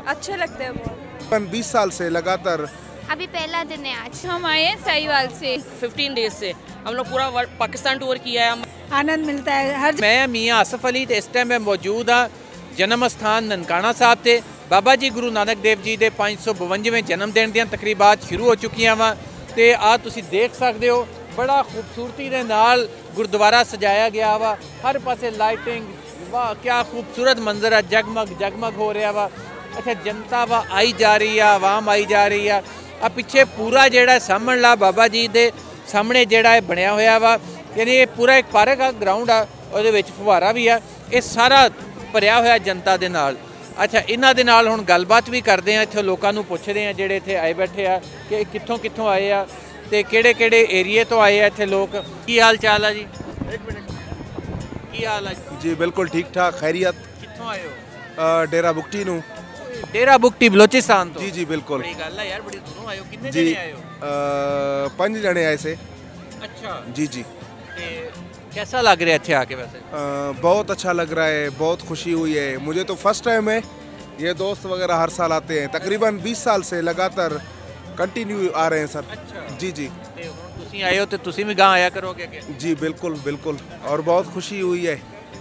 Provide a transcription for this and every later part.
अच्छा लगता है बहुत। 20 साल से लगातार। अभी पहला दिन है आज। हम आए हैं साहिवाल से 15 डेज से। हम लोग पूरा पाकिस्तान टूर किया है। आनंद मिलता है हर। मैं मियाँ आसफ अली ते इस टाइम मैं मौजूद हाँ जन्म स्थान ननकाना साहब ते बाबा जी गुरु नानक देव जी के 552वें जन्म दिन ਦੀਆਂ तकरीबात शुरू हो चुकियां वा ते आ तुसी देख सकते हो बड़ा खूबसूरती दे नाल गुरुद्वारा सजाया गया वा हर पासे लाइटिंग वाह क्या खूबसूरत मंजर है जगमग जगमग हो रहा वा। अच्छा जनता वा आई जा रही है आवाम आई जा रही है आ पिछे पूरा जेड़ा सामणला बाबा जी दे सामने जेड़ा है बनया होया वा यानी ये पूरा एक पार्क आ ग्राउंड आ ਉਹਦੇ ਵਿੱਚ फुहारा भी है ये सारा भरिया होया जनता दे नाल। अच्छा इन्हां दे नाल हुण गलबात भी करते हैं इत्थे लोकां नूं पुछदे हैं जेड़े इत्थे आए बैठे आ कि कित्थों कित्थों आए आ ते किहड़े किहड़े एरिए तो आए आ इत्थे लोग। की हाल चाल है जी? एक मिनट की हाल है जी? बिल्कुल ठीक ठाक खैरियत। कित्थों आए हो? डेरा बुगटी नूं। डेरा बुगटी बलोचिस्तान तो? जी जी बिल्कुल। बड़ी गल है यार बड़ी दूरों आए हो कितने जी जने आए हो? 5 जने आए से। अच्छा जी जी। ते कैसा लग रहा है इत्थे आके वैसे? बहुत अच्छा लग रहा है बहुत खुशी हुई है मुझे तो फर्स्ट टाइम है। ये दोस्त वगैरह हर साल आते हैं तकरीबन 20 साल से लगातार कंटिन्यू आ रहे हैं सर। अच्छा। जी जी। तुसी आए हो तो तुसी भी गाँव आया करोगे क्या? जी बिल्कुल बिल्कुल और बहुत खुशी हुई है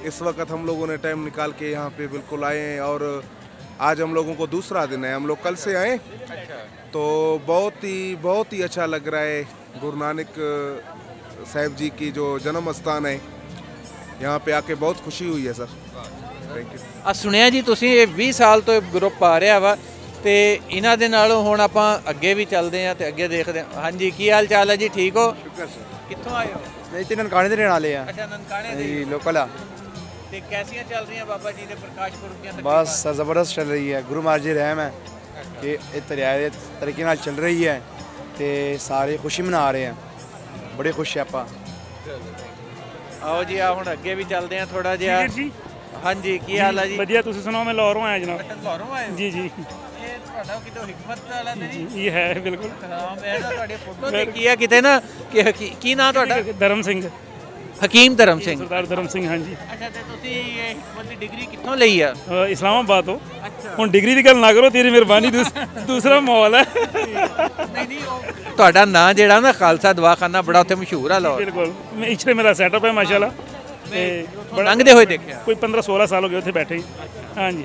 इस वक्त हम लोगों ने टाइम निकाल के यहाँ पे बिल्कुल आए हैं और आज हम लोगों को दूसरा दिन है हम लोग कल से आए। अच्छा। तो बहुत ही अच्छा लग रहा है गुरु नानक साहिब जी की जो जन्म स्थान है यहाँ पे आके बहुत खुशी हुई है सर। Thank you. आ सुनिया जी तुसी ये 20 साल तो ग्रुप आ रहा वा ते इन्हां दे नालों हुण आपां अगे भी चलते हैं ते अगे देखते हैं। हाँ जी की हाल चाल है जी? ठीक हो? शुक्र सर। कित्थों आए हो? इतने ननकाने दे रहने वाले हैं। अच्छा ननकाने दे जी लोकल आ। ते कैसियां चल रही हैं बाबा जी दे प्रकाश पुरब दी? बस सर ज़बरदस्त चल रही है गुरु महाराज जी रहम है कि इस तरीके नाल चल रही है ते सारे खुशी मना रहे हैं बड़े खुश है आपा। आओ जी आ हुण अगे भी चलते हैं थोड़ा जिहा। हाँ जी की हाल है जी? ਵਧੀਆ ਤੁਸੀਂ ਸੁਣਾਓ मैं लाहौरों आया जनाब। लाहौरों आए हो? जी जी ਇਹ ਤੁਹਾਡਾ ਕਿਤੋਂ ਹਿਕਮਤ ਵਾਲਾ ਤੇ ਨਹੀਂ? ये है बिल्कुल। ਹਾਂ ਮੈਂ ਨਾ ਤੁਹਾਡੀ ਫੋਟੋ ਦੇਖੀ ਆ ਕਿਤੇ ਨਾ ਕਿ ਕੀ ਨਾਂ ਤੁਹਾਡਾ? धर्म सिंह ਹਕੀਮ ਧਰਮ ਸਿੰਘ। सरदार धर्म सिंह हाँ जी। ਅੱਛਾ ਤੇ ਤੁਸੀਂ ਇਹ ਹਿਕਮਤ ਦੀ ਡਿਗਰੀ ਕਿੱਥੋਂ ਲਈ ਆ? इस्लामाबाद तो ਅੱਛਾ ਹੁਣ ਡਿਗਰੀ ਦੀ ਗੱਲ ਨਾ ਕਰੋ ਤੇਰੀ ਮਿਹਰਬਾਨੀ ਦੂਸਰਾ ਮਾਹੌਲ ਹੈ। ਨਹੀਂ ਨਹੀਂ ਤੁਹਾਡਾ ਨਾਂ ਜਿਹੜਾ ਨਾ ਖਾਲਸਾ ਦਵਾਖਾਨਾ ਬੜਾ ਉੱਥੇ ਮਸ਼ਹੂਰ ਆ ਲਾਹੌਰ। ਬਿਲਕੁਲ ਮੈਂ ਇੱਥੇ ਮੇਰਾ ਸੈਟਅਪ ਹੈ ਮਾਸ਼ਾਅੱਲਾ ਤੇ ਲੰਘਦੇ ਹੋਏ ਦੇਖਿਆ ਕੋਈ 15-16 ਸਾਲ ਹੋ ਗਏ ਉੱਥੇ ਬੈਠੇ ਹਾਂ ਜੀ।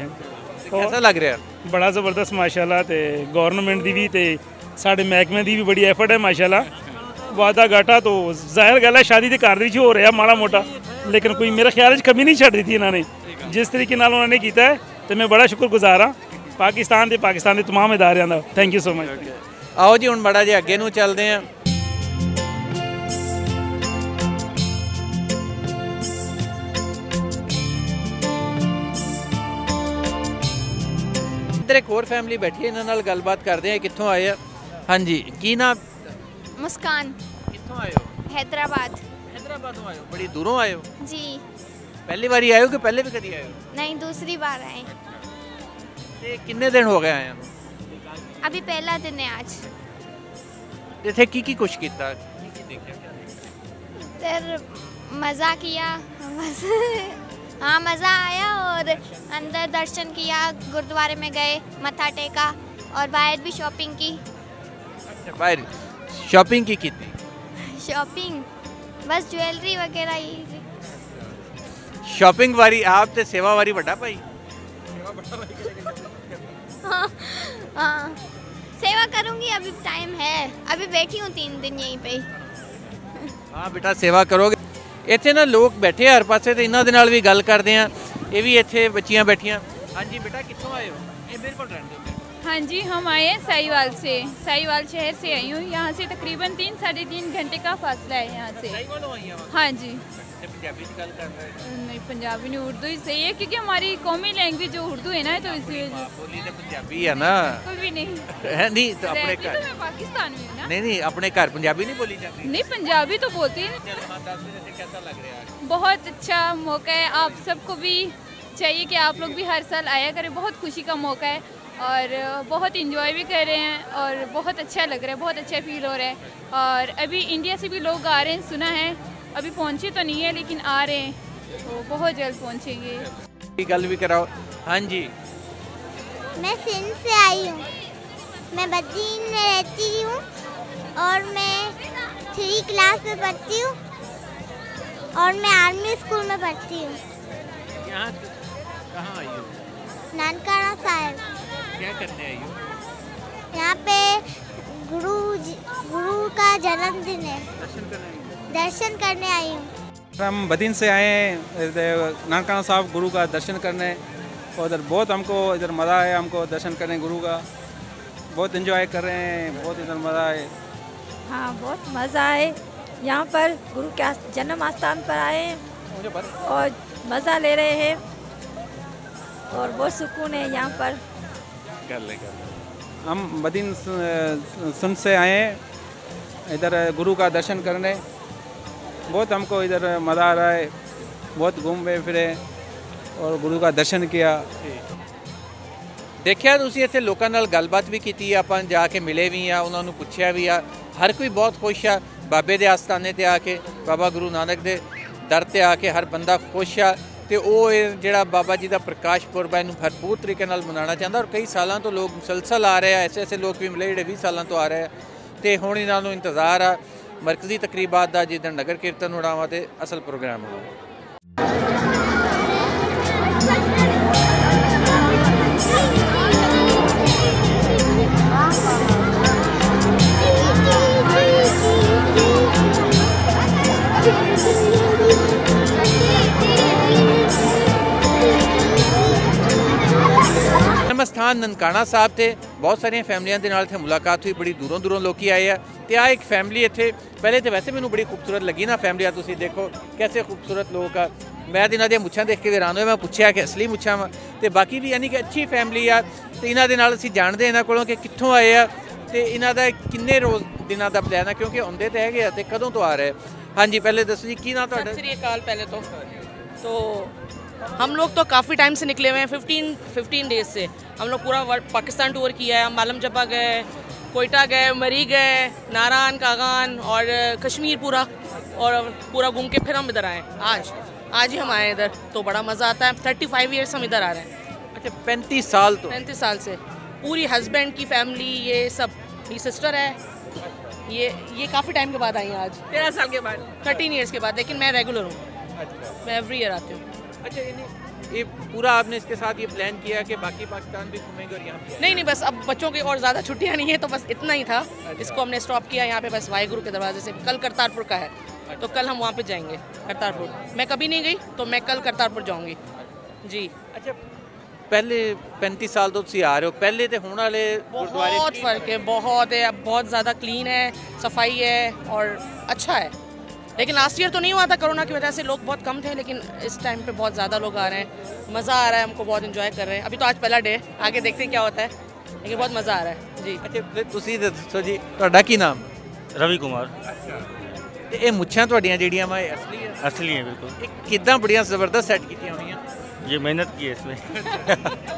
ਕਿਹਦਾ ਲੱਗ ਰਿਹਾ? ਬੜਾ ਜ਼ਬਰਦਸਤ ਮਾਸ਼ਾਅੱਲਾ ਤੇ ਗਵਰਨਮੈਂਟ ਦੀ ਵੀ ਤੇ ਸਾਡੇ ਮਹਿਕਮੇ ਦੀ ਵੀ ਬੜੀ ਐਫਰਟ ਹੈ ਮਾਸ਼ਾਅੱਲਾ। ਵਾਦਾ ਘਾਟਾ ਤੋਂ ਜ਼ਾਹਿਰ ਗੱਲ ਹੈ ਸ਼ਾਦੀ ਦੇ ਘਰ ਦੇ ਵਿੱਚ ਹੋ ਰਿਹਾ ਮਾੜਾ ਮੋਟਾ ਲੇਕਿਨ ਕੋਈ ਮੇਰੇ ਖਿਆਲ 'ਚ ਕਮੀ ਨਹੀਂ ਛੱਡ ਦਿੱਤੀ ਇਹਨਾਂ ਨੇ ਜਿਸ ਤਰੀਕੇ ਨਾਲ ਉਹਨਾਂ ਨੇ ਕੀਤਾ ਹੈ ਤੇ ਮੈਂ ਬੜਾ ਸ਼ੁਕਰਗੁਜ਼ਾਰ ਹਾਂ ਪਾਕਿਸਤਾਨ ਦੇ तमाम इदारियां ਦਾ। Thank you so much. आओ जी हुण बड़ा जिहा अगे नूं चलदे हैं। इधर एक और फैमिली बैठी है इन्हां नाल गलबात करदे हैं कित्थों आए आ? हाँ जी की नाम? मुस्कान। कित्थों आए हो? हैदराबाद। हैदराबादों आए हो? बड़ी दूरों आए हो? जी। पहली बारी आए हो कि पहले भी कभी आए हो? नहीं दूसरी बार आए। ते कितने दिन हो गए आए? अभी पहला दिन है आज। इत्थे की कुछ कीता? फिर मज़ा किया बस। हाँ मज़ा आया और अंदर दर्शन किया गुरुद्वारे में गए मत्था टेका और बाहर भी शॉपिंग की। अच्छा बाहर शॉपिंग की थी? शॉपिंग बस ज्वेलरी वगैरह ही। शॉपिंग वारी आप ते सेवा वारी बड़ा भाई? हाँ हाँ सेवा करूँगी अभी टाइम है अभी बैठी हूँ 3 दिन यहीं पे। हाँ बेटा सेवा करोगे। इत्थे ना लोग बैठे हर पासे ते इन्हां दे नाल भी गल करदे हैं। ये भी इत्थे बच्चियां बैठियां। हाँ जी बेटा कित्थों आए हो? ये मेरे को रहने दो। हाँ जी हम आए हैं साहिवाल से साहिवाल शहर से आई हूँ। यहाँ से तकरीबन 3-3.5 घंटे का फासला है यहाँ से। हाँ जी पंजाबी गल कर रहे हैं? नहीं पंजाबी नहीं उर्दू ही सही है क्योंकि हमारी कौमी लैंग्वेज जो उर्दू है ना तो इसी वजह बोली तो पंजाबी है ना? बिल्कुल भी नहीं है नहीं तो अपने रहती घर तो मैं पाकिस्तान में हूँ ना। नहीं अपने घर पंजाबी नहीं बोली जाती? नहीं पंजाबी तो बोलती है। कैसा लग रहा है? बहुत अच्छा मौका है आप सबको भी चाहिए कि आप लोग भी हर साल आया करें। बहुत खुशी का मौका है और बहुत इंजॉय भी कर रहे हैं और बहुत अच्छा लग रहा है बहुत अच्छा फील हो रहा है। और अभी इंडिया से भी लोग आ रहे हैं सुना है अभी पहुँचे तो नहीं है लेकिन आ रहे हैं तो बहुत जल्द पहुँचेंगे। गल भी कराओ। हाँ जी मैं सिंध से आई हूँ। मैं बद्रीन में रहती हूँ और मैं 3 क्लास में पढ़ती हूँ और मैं आर्मी स्कूल में पढ़ती हूँ। यहाँ कहाँ आई हो? ननकाना साहिब। क्या करने आई हो? यहाँ पे गुरु का जन्मदिन है, दर्शन करने आई हूँ। हम बदीन से आए हैं ननकाना साहब गुरु का दर्शन करने, और इधर बहुत हमको इधर मज़ा आया, हमको दर्शन करने गुरु का बहुत एंजॉय कर रहे हैं, बहुत इधर मज़ा आए। हाँ बहुत मज़ा आए, यहाँ पर गुरु के जन्म स्थान पर आए हैं और मज़ा ले रहे हैं और बहुत सुकून है यहाँ पर। हम बदीन सुन से आए हैं इधर गुरु का दर्शन करने, बहुत हमको इधर मज़ा आ रहा है, बहुत घूमे फिरे और गुरु का दर्शन किया। देखिया ਤੁਸੀਂ ਇੱਥੇ ਲੋਕਾਂ ਨਾਲ ਗੱਲਬਾਤ ਵੀ ਕੀਤੀ ਆ, ਆਪਾਂ ਜਾ ਕੇ ਮਿਲੇ ਵੀ ਆ, ਉਹਨਾਂ ਨੂੰ ਪੁੱਛਿਆ ਵੀ ਆ, ਹਰ ਕੋਈ ਬਹੁਤ ਖੁਸ਼ ਆ ਬਾਬੇ ਦੇ ਆਸਥਾਨੇ ਤੇ ਆ ਕੇ, ਬਾਬਾ ਗੁਰੂ ਨਾਨਕ ਦੇ ਦਰ ਤੇ ਆ ਕੇ ਹਰ ਬੰਦਾ ਖੁਸ਼ ਆ ਤੇ ਉਹ ਜਿਹੜਾ ਬਾਬਾ ਜੀ ਦਾ ਪ੍ਰਕਾਸ਼ ਪੁਰਬ ਹੈ ਇਹਨੂੰ ਭਰਪੂਰ ਤਰੀਕੇ ਨਾਲ ਮਨਾਉਣਾ ਚਾਹੁੰਦਾ। ਔਰ ਕਈ ਸਾਲਾਂ ਤੋਂ ਲੋਕ ਮੁਸਲਸਲ ਆ ਰਹੇ ਆ, ਐਸੇ ਲੋਕ ਵੀ ਮਿਲੇ ਜਿਹੜੇ 20 ਸਾਲਾਂ ਤੋਂ ਆ ਰਹੇ ਆ ਤੇ ਹੁਣ ਇਹਨਾਂ ਨੂੰ ਇੰਤਜ਼ਾਰ ਆ ਮਰਕਜ਼ੀ ਤਕਰੀਬਾਤ ਦਾ, ਜਿੱਦਣ ਨਗਰ ਕੀਰਤਨ ਹੋਣਾ ਤੇ ਅਸਲ ਪ੍ਰੋਗਰਾਮ ਹੋਣਾ। ਜਨਮਸਥਾਨ ਨਨਕਾਣਾ ਸਾਹਿਬ ਤੇ ਬਹੁਤ ਸਾਰੀਆਂ ਫੈਮਲੀਆਂ ਦੇ ਨਾਲ ਇੱਥੇ ਮੁਲਾਕਾਤ ਹੋਈ, ਬੜੀ ਦੂਰੋਂ ਦੂਰੋਂ ਲੋਕੀ ਆਏ ਆ ਤੇ ਆ ਇੱਕ ਫੈਮਲੀ ਇੱਥੇ ਪਹਿਲੇ ਤੇ ਵੈਸੇ ਮੈਨੂੰ ਬੜੀ ਖੂਬਸੂਰਤ ਲੱਗੀ ਨਾ ਫੈਮਲੀਆਂ, ਤੁਸੀਂ ਦੇਖੋ ਕੈਸੇ ਖੂਬਸੂਰਤ ਲੋਕ ਆ। ਮੈਂ ਇਹਨਾਂ ਦੀਆਂ ਮੁੱਛਾਂ ਦੇਖ ਕੇ ਹੈਰਾਨ ਹੋਇਆ, ਮੈਂ ਪੁੱਛਿਆ ਕਿ ਅਸਲੀ ਮੁੱਛਾਂ ਵਾ ਤੇ ਬਾਕੀ ਵੀ ਯਾਨੀ ਕਿ ਅੱਛੀ ਫੈਮਲੀ ਆ ਤੇ ਇਹਨਾਂ ਦੇ ਨਾਲ ਅਸੀਂ ਜਾਣਦੇ ਇਹਨਾਂ ਕੋਲੋਂ ਕਿ ਕਿੱਥੋਂ ਆਏ ਆ ਤੇ ਇਹਨਾਂ ਦਾ ਕਿੰਨੇ ਰੋਜ਼ ਦਿਨਾਂ ਦਾ ਪਲਾਨ ਆ, ਕਿਉਂਕਿ ਆਉਂਦੇ ਤੇ ਹੈਗੇ ਆ ਤੇ ਕਦੋਂ ਤੋਂ ਆ ਰਹੇ। हाँ जी, पहले दसो जी की ना तो सत श्री अकाल। पहले तो हम लोग तो काफ़ी टाइम से निकले हुए हैं, 15 डेज से हम लोग पूरा पाकिस्तान टूर किया है। हम मालम जब्बा गए, कोयटा गए, मरी गए, नारायण कागान और कश्मीर पूरा घूम के फिर हम इधर आए। आज ही हम आए इधर, तो बड़ा मज़ा आता है। 35 ईयर्स हम इधर आ रहे हैं। अच्छा 35 साल तो 35 साल से पूरी हस्बैंड की फैमिली, ये सब, मेरी सिस्टर है, ये काफ़ी टाइम के बाद आई हैं आज, 13 साल के बाद, 13 ईयर्स के बाद, लेकिन मैं रेगुलर हूँ। अच्छा, मैं एवरी ईयर आती हूँ। अच्छा, ये पूरा आपने इसके साथ ये प्लान किया कि बाकी पाकिस्तान भी घूमेंगे और यहाँ भी? नहीं, बस अब बच्चों की और ज़्यादा छुट्टियाँ नहीं है, तो बस इतना ही था। इसको हमने स्टॉप किया यहाँ पे बस वाहिगुरु के दरवाजे से। कल करतारपुर का है, तो कल हम वहाँ पे जाएंगे करतारपुर। मैं कभी नहीं गई, तो मैं कल करतारपुर जाऊँगी जी। अच्छा, पहले 35 साल तो तुम आ रहे हो, पहले तो होने वाले गुरुद्वारे बहुत फ़र्क है, बहुत है। अब बहुत ज़्यादा क्लीन है, सफाई है और अच्छा है। लेकिन लास्ट ईयर तो नहीं हुआ था, कोरोना की वजह से लोग बहुत कम थे, लेकिन इस टाइम पे बहुत ज़्यादा लोग आ रहे हैं। मज़ा आ रहा है हमको, बहुत इन्जॉय कर रहे हैं। अभी तो आज पहला डे, आगे देखते हैं क्या होता है, लेकिन बहुत मज़ा आ रहा है जी। अच्छा, फिर ਤੁਸੀਂ ਦੱਸੋ ਜੀ ਤੁਹਾਡਾ ਕੀ ਨਾਮ? रवि कुमार। ਤੇ ਇਹ ਮੁੱਛਾਂ ਤੁਹਾਡੀਆਂ ਜਿਹੜੀਆਂ ਵਾ ਅਸਲੀ ਹੈ? असली है बिल्कुल। ਇਹ ਕਿੱਦਾਂ ਬੜੀਆਂ ਜ਼ਬਰਦਸਤ ਸੈੱਟ ਕੀਤੀਆਂ ਹੋਈਆਂ? ये मेहनत की है इसमें।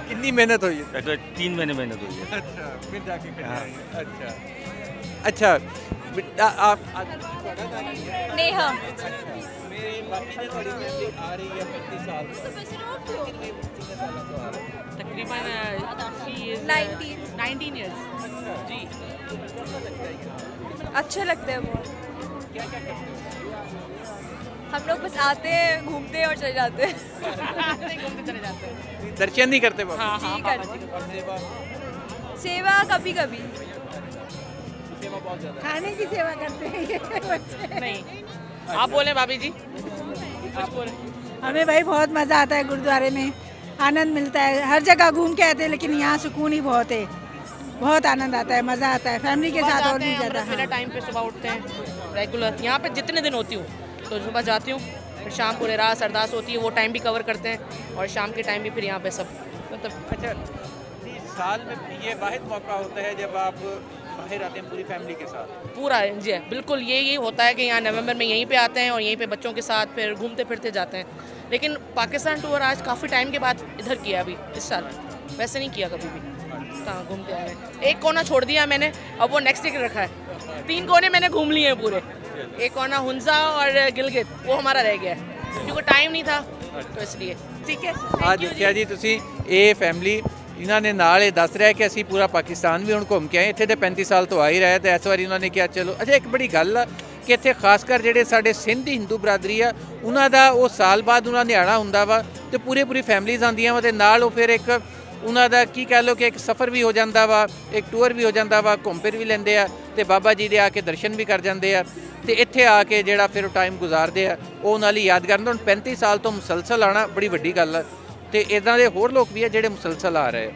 कितनी मेहनत हुई है? अगर 3 महीने मेहनत हुई है। अच्छा, फिर जाके करना है। अच्छा, बेटा आप नेहा। मेरे बाकी ने थोड़ी फैमिली आ रही है 35 साल तकरीबन 19 ईयर्स जी। अच्छा लगता है बहुत। क्या क्या करते हो? हम लोग बस आते हैं, घूमते हैं और चले जाते हैं। घूमते चले जाते हैं। दर्शन नहीं करते बाबा? हाँ, जी करते हैं। और सेवा? सेवा कभी कभी। सेवा बहुत ज़्यादा। खाने की सेवा करते हैं ये बच्चे। नहीं, आप बोले भाभी जी, आप बोले। हमें भाई बहुत मज़ा आता है, गुरुद्वारे में आनंद मिलता है। हर जगह घूम के आते हैं, लेकिन यहाँ सुकून ही बहुत है, बहुत आनंद आता है, मज़ा आता है। फैमिली के साथ और भी ज़्यादा। मेरा टाइम पे सुबह उठते हैं रेगुलर, यहाँ पे जितने दिन होती हूँ तो सुबह जाती हूँ, फिर शाम पूरे रात अरदास होती है, वो टाइम भी कवर करते हैं, और शाम के टाइम भी फिर यहाँ पे सब मतलब। अच्छा, साल में ये वाहिद मौका होता है जब आप बाहर आते हैं पूरी फैमिली के साथ? पूरा जी बिल्कुल, यही होता है कि यहाँ नवंबर में यहीं पे आते हैं और यहीं पे बच्चों के साथ फिर घूमते फिरते जाते हैं। लेकिन पाकिस्तान टूर आज काफ़ी टाइम के बाद इधर किया, अभी इस साल, वैसे नहीं किया कभी भी। कहाँ घूमते आए हैं, एक कोना छोड़ दिया मैंने, अब वो नेक्स्ट डे रखा है। 3 कोने मैंने घूम लिए हैं पूरे, एक कोना हुंजा और गिलगित, वो हमारा रह गया है क्योंकि टाइम नहीं था, तो इसलिए। ठीक है, आज देखिया जी तुसी ये फैमिली ਇਹਨਾਂ ਨੇ ਨਾਲ ਇਹ ਦੱਸ ਰਿਹਾ ਕਿ ਅਸੀਂ ਪੂਰਾ ਪਾਕਿਸਤਾਨ ਵੀ ਹੁਣ ਘੁੰਮ ਕੇ ਆਏ, ਇੱਥੇ ਤੇ 35 ਸਾਲ ਤੋਂ ਆ ਹੀ ਰਹੇ, ਤੇ ਇਸ ਵਾਰੀ ਉਹਨਾਂ ਨੇ ਕਿਹਾ ਚਲੋ। ਅੱਛਾ, ਇੱਕ ਬੜੀ ਗੱਲ ਆ ਕਿ ਇੱਥੇ ਖਾਸ ਕਰ ਜਿਹੜੇ ਸਾਡੇ ਸਿੰਧ ਦੀ ਹਿੰਦੂ ਬਰਾਦਰੀ ਆ, ਉਹਨਾਂ ਦਾ ਉਹ ਸਾਲ ਬਾਅਦ ਉਹਨਾਂ ਨੇ ਆਉਣਾ ਹੁੰਦਾ ਵਾ, ਤੇ ਪੂਰੀ ਫੈਮਲੀਜ਼ ਆਉਂਦੀਆਂ ਵਾ, ਤੇ ਨਾਲ ਉਹ ਫਿਰ ਇੱਕ ਉਹਨਾਂ ਦਾ ਕੀ ਕਹਿ ਲਓ ਕਿ ਇੱਕ ਸਫ਼ਰ ਵੀ ਹੋ ਜਾਂਦਾ ਵਾ, ਇੱਕ ਟੂਰ ਵੀ ਹੋ ਜਾਂਦਾ ਵਾ, ਘੁੰਮ ਫਿਰ ਵੀ ਲੈਂਦੇ ਆ, ਤੇ ਬਾਬਾ ਜੀ ਦੇ ਆ ਕੇ ਦਰਸ਼ਨ ਵੀ ਕਰ ਜਾਂਦੇ ਆ, ਤੇ ਇੱਥੇ ਆ ਕੇ ਜਿਹੜਾ ਫਿਰ ਟਾਈਮ ਗੁਜ਼ਾਰਦੇ ਆ ਉਹ ਉਹਨਾਂ ਲਈ ਯਾਦਗਾਰ ਹੁੰਦਾ। ਹੁਣ 35 ਸਾਲ ਤੋਂ ਮੁਸਲਸਲ ਆਉਣਾ ਬੜੀ ਵੱਡੀ ਗੱਲ ਆ, ਤੇ ਇੱਦਾਂ ਦੇ ਹੋਰ ਲੋਕ ਵੀ ਆ ਜਿਹੜੇ ਮੁਸਲਸਲ ਆ ਰਹੇ ਆ।